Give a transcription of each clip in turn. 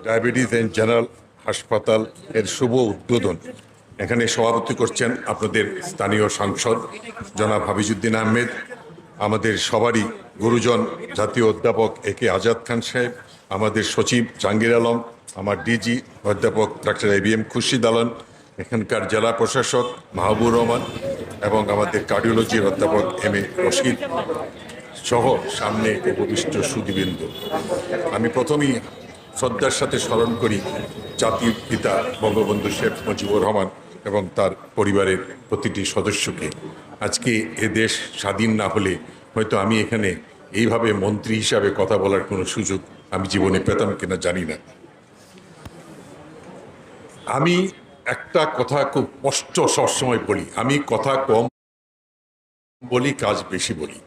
Diabetes and general হাসপাতাল এর শুভ উদ্বোধন এখানে সভাপতি করছেন আপনাদের স্থানীয় সাংসদ জনাব হাফিজউদ্দিন আহমেদ, আমাদের সবারই গুরুজন জাতীয় অধ্যাপক একে আজাদ খান সাহেব, আমাদের সচিব জাহাঙ্গীর আলম, আমার ডিজি অধ্যাপক ডাক্তার ABM খুরশিদ আলম, এখানকার জেলা প্রশাসক মাহবুবুর রহমান এবং আমাদের কার্ডিওলজির অধ্যাপক MA রশিদ সহ সামনে উপবিষ্ট সুধীবৃন্দ। আমি প্রথমেই শ্রদ্ধার সাথে স্মরণ করি জাতির পিতা বঙ্গবন্ধু শেখ মুজিবুর রহমান এবং তার পরিবারের প্রতিটি সদস্যকে। আজকে এ দেশ স্বাধীন না হলে হয়তো আমি এখানে এইভাবে মন্ত্রী হিসাবে কথা বলার কোনো সুযোগ আমি জীবনে পেতাম কিনা জানি না। আমি একটা কথা খুব স্পষ্ট সবসময় বলি, আমি কথা কম বলি, কাজ বেশি বলি,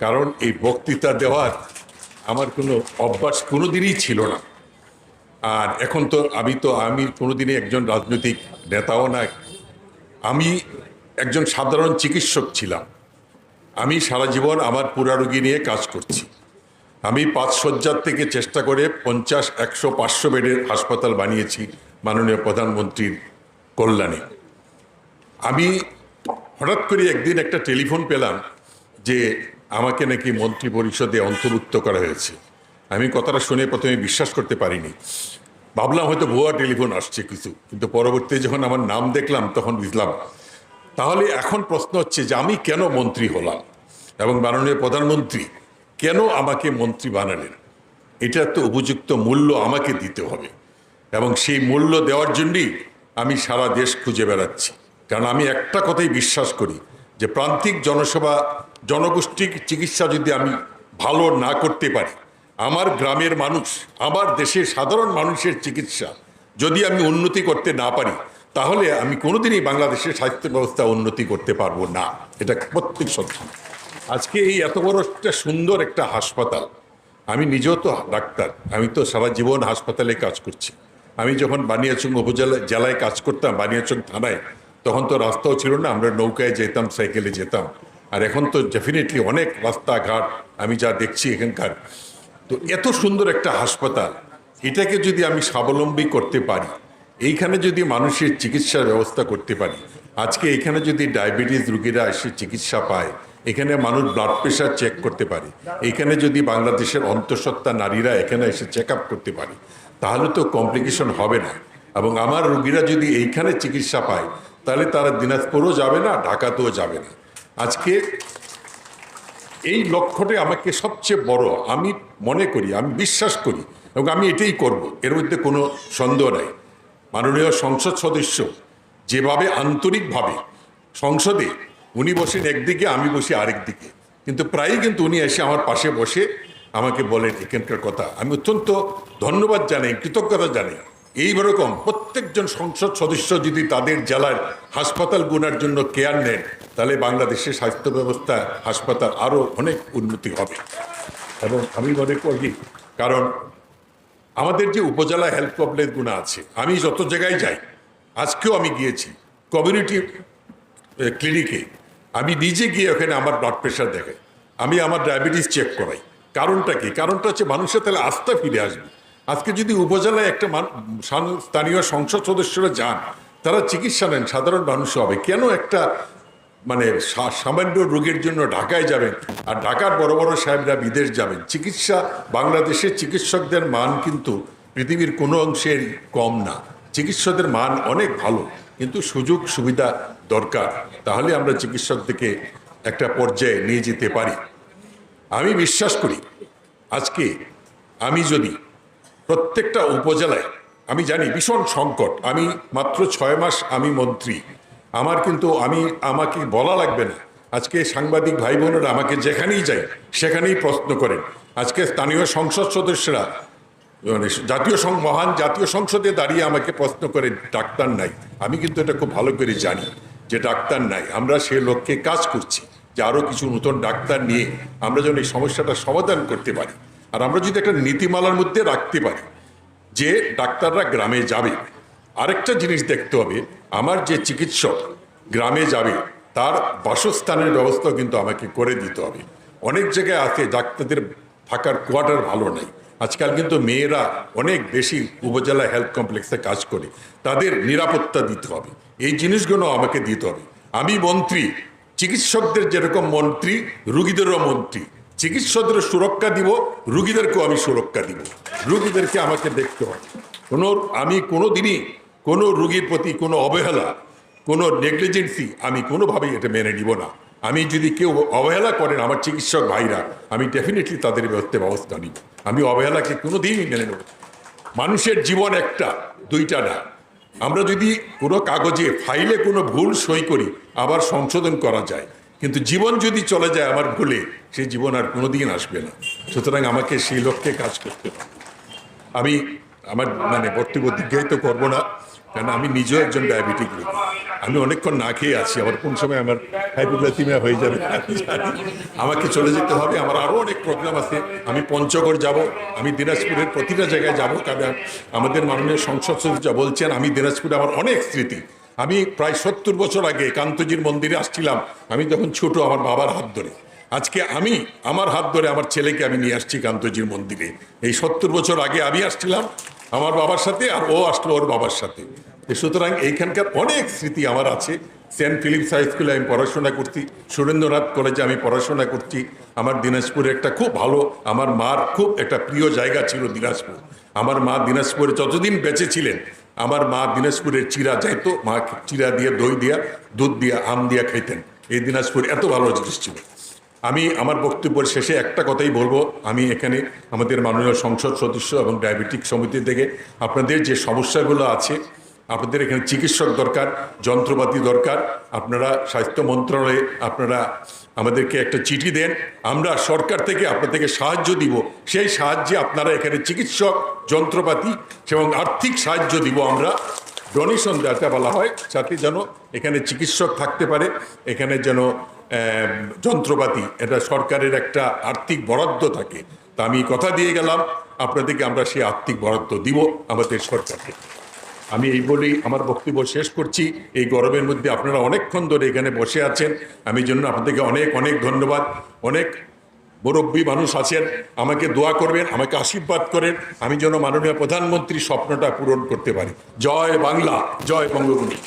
কারণ এই বক্তৃতা দেওয়ার আমার কোনো অভ্যাস কোনোদিনই ছিল না। আর এখন তো আমি কোনোদিনই একজন রাজনৈতিক নেতাও না, আমি একজন সাধারণ চিকিৎসক ছিলাম। আমি সারা জীবন আমার পুরা রোগী নিয়ে কাজ করছি। আমি 5 শয্যার থেকে চেষ্টা করে 50, 100, 500 বেডের হাসপাতাল বানিয়েছি মাননীয় প্রধানমন্ত্রীর কল্যাণে। আমি হঠাৎ করে একদিন একটা টেলিফোন পেলাম যে আমাকে নাকি মন্ত্রী পরিষদে অন্তর্ভুক্ত করা হয়েছে। আমি কথাটা শুনে প্রথমে বিশ্বাস করতে পারিনি, ভাবলাম হয়তো ভুয়া টেলিফোন আসছে কিছু, কিন্তু পরবর্তীতে যখন আমার নাম দেখলাম তখন বুঝলাম। তাহলে এখন প্রশ্ন হচ্ছে যে আমি কেন মন্ত্রী হলাম এবং মাননীয় প্রধানমন্ত্রী কেন আমাকে মন্ত্রী বানালেন। এটার তো উপযুক্ত মূল্য আমাকে দিতে হবে এবং সেই মূল্য দেওয়ার জন্যই আমি সারা দেশ খুঁজে বেড়াচ্ছি। কারণ আমি একটা কথাই বিশ্বাস করি যে প্রান্তিক জনসেবা, জনগোষ্ঠীর চিকিৎসা যদি আমি ভালো না করতে পারি, আমার গ্রামের মানুষ, আমার দেশের সাধারণ মানুষের চিকিৎসা যদি আমি উন্নতি করতে না পারি, তাহলে আমি কোনোদিনই বাংলাদেশের স্বাস্থ্য ব্যবস্থা উন্নতি করতে পারবো না। এটা প্রত্যেক সত্য। আজকে এই এত বড় একটা সুন্দর একটা হাসপাতাল, আমি নিজেও তো ডাক্তার, আমি তো সারা জীবন হাসপাতালে কাজ করছি। আমি যখন বানিয়াচং জেলায় কাজ করতাম, বানিয়াচং থানায়, তখন তো রাস্তাও ছিল না, আমরা নৌকায় যেতাম, সাইকেলে যেতাম। আর এখন তো ডেফিনেটলি অনেক রাস্তাঘাট আমি যা দেখছি এখানকার। তো এত সুন্দর একটা হাসপাতাল, এটাকে যদি আমি স্বাবলম্বী করতে পারি, এইখানে যদি মানুষের চিকিৎসার ব্যবস্থা করতে পারি, আজকে এখানে যদি ডায়াবেটিস রোগীরা এসে চিকিৎসা পায়, এখানে মানুষ ব্লাড প্রেশার চেক করতে পারে, এখানে যদি বাংলাদেশের অন্তঃসত্ত্বা নারীরা এখানে এসে চেক আপ করতে পারে, তাহলে তো কমপ্লিকেশন হবে না। এবং আমার রোগীরা যদি এইখানে চিকিৎসা পায়, তাহলে তারা দিনাজপুরও যাবে না, ঢাকাতেও যাবে না। আজকে এই লক্ষ্যটা আমাকে সবচেয়ে বড় আমি মনে করি, আমি বিশ্বাস করি এবং আমি এটাই করব, এর মধ্যে কোনো সন্দেহ নাই। মাননীয় সংসদ সদস্য যেভাবে আন্তরিকভাবে সংসদে উনি বসেন একদিকে, আমি বসি আরেক দিকে, কিন্তু প্রায়ই কিন্তু উনি এসে আমার পাশে বসে আমাকে বলেন এখানকার কথা। আমি অত্যন্ত ধন্যবাদ জানাই, কৃতজ্ঞতা জানাই। এইরকম প্রত্যেকজন সংসদ সদস্য যদি তাদের জেলার হাসপাতাল গুনার জন্য কেয়ার নেন, তাহলে বাংলাদেশের স্বাস্থ্য ব্যবস্থা, হাসপাতাল আরও অনেক উন্নতি হবে। এবং আমি মনে করি, কারণ আমাদের যে উপজেলা হেলথ কমপ্লেক্সগুলো আছে, আমি যত জায়গায় যাই, আজকেও আমি গিয়েছি কমিউনিটি ক্লিনিকে, আমি নিজে গিয়ে ওখানে আমার ব্লাড প্রেশার দেখাই, আমি আমার ডায়াবেটিস চেক করাই। কারণটা কি? কারণটা হচ্ছে মানুষের তাহলে আস্থা ফিরে আসবে। আজকে যদি উপজেলায় একটা স্থানীয় সংসদ সদস্যরা যান, তারা চিকিৎসা নেন, সাধারণ মানুষ হবে কেন একটা মানে সামান্য রোগের জন্য ঢাকায় যাবেন, আর ঢাকার বড় বড় সাহেবরা বিদেশ যাবেন। চিকিৎসা, বাংলাদেশের চিকিৎসকদের মান কিন্তু পৃথিবীর কোনো অংশের কম না। চিকিৎসকদের মান অনেক ভালো, কিন্তু সুযোগ সুবিধা দরকার, তাহলে আমরা চিকিৎসকদেরকে একটা পর্যায়ে নিয়ে যেতে পারি। আমি বিশ্বাস করি আজকে আমি যদি প্রত্যেকটা উপজেলায়, আমি জানি ভীষণ সংকট, আমি মাত্র 6 মাস আমি মন্ত্রী, আমার কিন্তু আমাকে বলা লাগবে না। আজকে সাংবাদিক ভাই বোনেরা আমাকে যেখানেই যাই সেখানেই প্রশ্ন করেন। আজকে স্থানীয় সংসদ সদস্যরা মানে মহান জাতীয় সংসদে দাঁড়িয়ে আমাকে প্রশ্ন করেন ডাক্তার নাই। আমি কিন্তু এটা খুব ভালো করে জানি যে ডাক্তার নাই। আমরা সে লক্ষ্যে কাজ করছি যে আরও কিছু নতুন ডাক্তার নিয়ে আমরা যেন এই সমস্যাটা সমাধান করতে পারি। আর আমরা যদি একটা নীতিমালার মধ্যে রাখতে পারি যে ডাক্তাররা গ্রামে যাবে, আরেকটা জিনিস দেখতে হবে, আমার যে চিকিৎসক গ্রামে যাবে তার বাসস্থানের ব্যবস্থাও কিন্তু আমাকে করে দিতে হবে। অনেক জায়গায় আছে ডাক্তারদের থাকার কোয়ার্টার ভালো নাই। আজকাল কিন্তু মেয়েরা অনেক বেশি উপজেলা হেলথ কমপ্লেক্সে কাজ করে, তাদের নিরাপত্তা দিতে হবে, এই জিনিসগুলো আমাকে দিতে হবে। আমি মন্ত্রী, চিকিৎসকদের যেরকম মন্ত্রী, রুগীদেরও মন্ত্রী। চিকিৎসকদের সুরক্ষা দিব, রুগীদেরকেও আমি সুরক্ষা দিব। রুগীদেরকে আমাকে দেখতে হবে। আমি কোনো দিনই কোনো রুগীর প্রতি কোনো অবহেলা, কোনো নেগলিজেন্সি আমি কোনোভাবেই এটা মেনে নিব না। আমি যদি কেউ অবহেলা করেন আমার চিকিৎসক ভাইরা, আমি ডেফিনেটলি তাদের ব্যবস্থা নিব। আমি অবহেলাকে কোনো দিনই মেনে নেব। মানুষের জীবন একটা, দুইটা না। আমরা যদি কোনো কাগজে ফাইলে কোনো ভুল সই করি, আবার সংশোধন করা যায়, কিন্তু জীবন যদি চলে যায় আমার ভুলে, সেই জীবন আর কোনো দিন আসবে না। সুতরাং আমাকে সেই লক্ষ্যে কাজ করতে হবে। আমি আমার বক্তব্য দীর্ঘায়িত করবো না, কারণ আমি নিজেও একজন ডায়াবেটিক রোগী। আমি অনেকক্ষণ না খেয়ে আছি, আবার কোন সময় আমার হাইপোগ্লাইসেমিয়া হয়ে যাবে আমাকে চলে যেতে হবে। আমার আরও অনেক প্রোগ্রাম আছে। আমি পঞ্চগড় যাব, আমি দিনাজপুরের প্রতিটা জায়গায় যাব, কারণ আমাদের মাননীয় সংসদ সদস্য বলছেন আমি দিনাজপুরে আমার অনেক স্মৃতি। আমি প্রায় 70 বছর আগে কান্তজির মন্দিরে আসছিলাম, আমি তখন ছোট, আমার বাবার হাত ধরে। আজকে আমি আমার হাত ধরে আমার ছেলেকে আমি নিয়ে আসছি কান্তজির মন্দিরে। এই 70 বছর আগে আমি আসছিলাম আমার বাবার সাথে, আর ও আসলো ওর বাবার সাথে। সুতরাং এইখানকার অনেক স্মৃতি আমার আছে। সেন্ট ফিলিপস হাই স্কুলে আমি পড়াশোনা করছি, সুরেন্দ্রনাথ কলেজে আমি পড়াশোনা করছি। আমার দিনাজপুরে একটা খুব ভালো, আমার মার খুব একটা প্রিয় জায়গা ছিল দিনাজপুর। আমার মা দিনাজপুরে যতদিন বেঁচে ছিলেন, আমার মা দিনাজপুরের চিরা যাইতো, মা চিরা দিয়ে, দই দিয়া, দুধ দিয়া, আম দিয়া খাইতেন। এই দিনাজপুর এত ভালো জিনিস ছিল। আমি আমার বক্তব্যের শেষে একটা কথাই বলবো, আমি এখানে আমাদের মাননীয় সংসদ সদস্য এবং ডায়াবেটিক সমিতি থেকে আপনাদের যে সমস্যাগুলো আছে, আপনাদের এখানে চিকিৎসক দরকার, যন্ত্রপাতি দরকার, আপনারা স্বাস্থ্য মন্ত্রণালয়ে আপনারা আমাদেরকে একটা চিঠি দেন, আমরা সরকার থেকে আপনাদেরকে সাহায্য দিব। সেই সাহায্যে আপনারা এখানে চিকিৎসক, যন্ত্রপাতি এবং আর্থিক সাহায্য দিব। আমরা ডোনেশন দেওয়াটা বলা হয়, যাতে যেন এখানে চিকিৎসক থাকতে পারে, এখানে যেন যন্ত্রপাতি, এটা সরকারের একটা আর্থিক বরাদ্দ থাকে। তা আমি কথা দিয়ে গেলাম আপনাদেরকে, আমরা সেই আর্থিক বরাদ্দ দিব আমাদের সরকারকে। আমি এই বলেই আমার বক্তব্য শেষ করছি। এই গরমের মধ্যে আপনারা অনেকক্ষণ ধরে এখানে বসে আছেন, আমি জন্য আপনাদেরকে অনেক অনেক ধন্যবাদ। অনেক মুরব্বী মানুষ আছেন, আমাকে দোয়া করবেন, আমাকে আশীর্বাদ করেন, আমি যেন মাননীয় প্রধানমন্ত্রীর স্বপ্নটা পূরণ করতে পারি। জয় বাংলা, জয় বঙ্গবন্ধু।